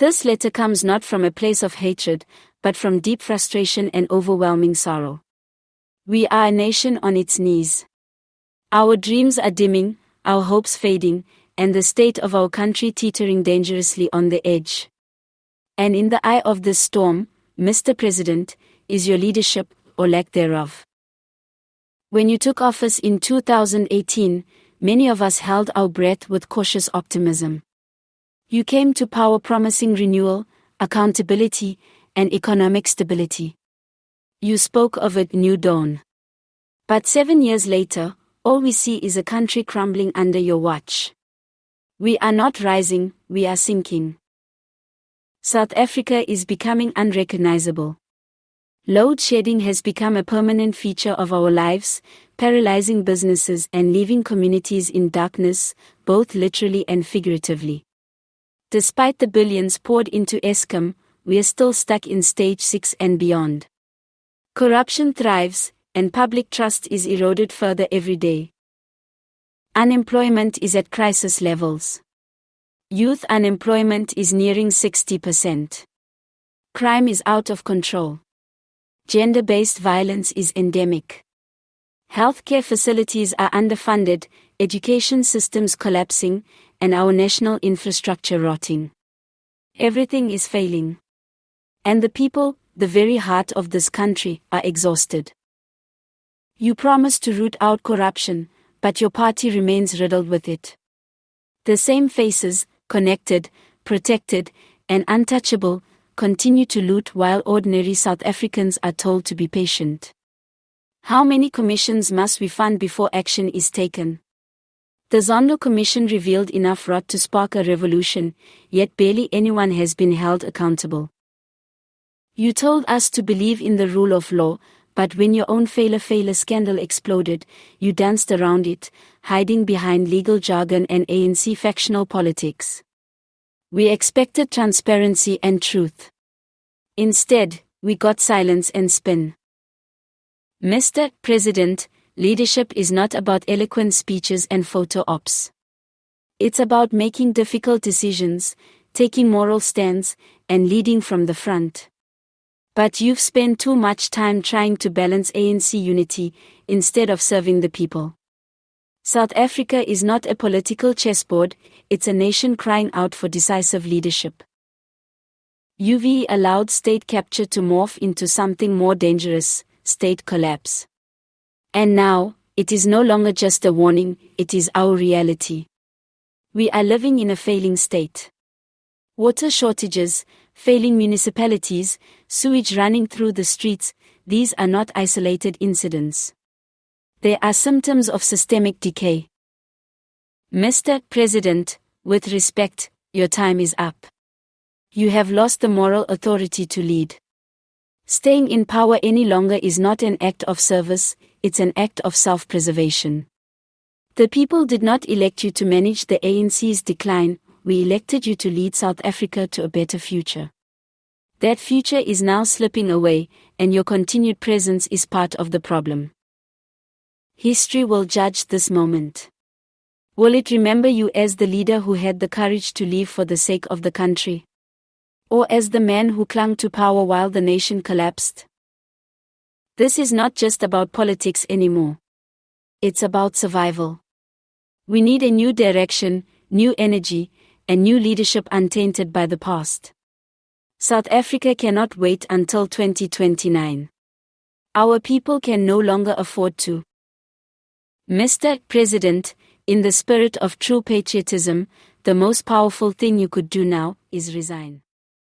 This letter comes not from a place of hatred, but from deep frustration and overwhelming sorrow. We are a nation on its knees. Our dreams are dimming, our hopes fading, and the state of our country teetering dangerously on the edge. And in the eye of this storm, Mr. President, is your leadership, or lack thereof. When you took office in 2018, many of us held our breath with cautious optimism. You came to power promising renewal, accountability, and economic stability. You spoke of a new dawn. But 7 years later, all we see is a country crumbling under your watch. We are not rising, we are sinking. South Africa is becoming unrecognizable. Load shedding has become a permanent feature of our lives, paralyzing businesses and leaving communities in darkness, both literally and figuratively. Despite the billions poured into Eskom, we are still stuck in stage 6 and beyond. Corruption thrives, and public trust is eroded further every day. Unemployment is at crisis levels. Youth unemployment is nearing 60%. Crime is out of control. Gender-based violence is endemic. Healthcare facilities are underfunded, education systems collapsing, and our national infrastructure rotting. Everything is failing. And the people, the very heart of this country, are exhausted. You promised to root out corruption, but your party remains riddled with it. The same faces, connected, protected, and untouchable, continue to loot while ordinary South Africans are told to be patient. How many commissions must we fund before action is taken? The Zondo Commission revealed enough rot to spark a revolution, yet barely anyone has been held accountable. You told us to believe in the rule of law, but when your own failure scandal exploded, you danced around it, hiding behind legal jargon and ANC factional politics. We expected transparency and truth. Instead, we got silence and spin. Mr. President, leadership is not about eloquent speeches and photo ops. It's about making difficult decisions, taking moral stands, and leading from the front. But you've spent too much time trying to balance ANC unity, instead of serving the people. South Africa is not a political chessboard, it's a nation crying out for decisive leadership. You've allowed state capture to morph into something more dangerous, state collapse. And now, it is no longer just a warning, it is our reality. We are living in a failing state. Water shortages, failing municipalities, sewage running through the streets, these are not isolated incidents. They are symptoms of systemic decay. Mr. President, with respect, your time is up. You have lost the moral authority to lead. Staying in power any longer is not an act of service, it's an act of self-preservation. The people did not elect you to manage the ANC's decline, we elected you to lead South Africa to a better future. That future is now slipping away, and your continued presence is part of the problem. History will judge this moment. Will it remember you as the leader who had the courage to leave for the sake of the country? Or as the man who clung to power while the nation collapsed? This is not just about politics anymore. It's about survival. We need a new direction, new energy, and new leadership untainted by the past. South Africa cannot wait until 2029. Our people can no longer afford to. Mr. President, in the spirit of true patriotism, the most powerful thing you could do now is resign.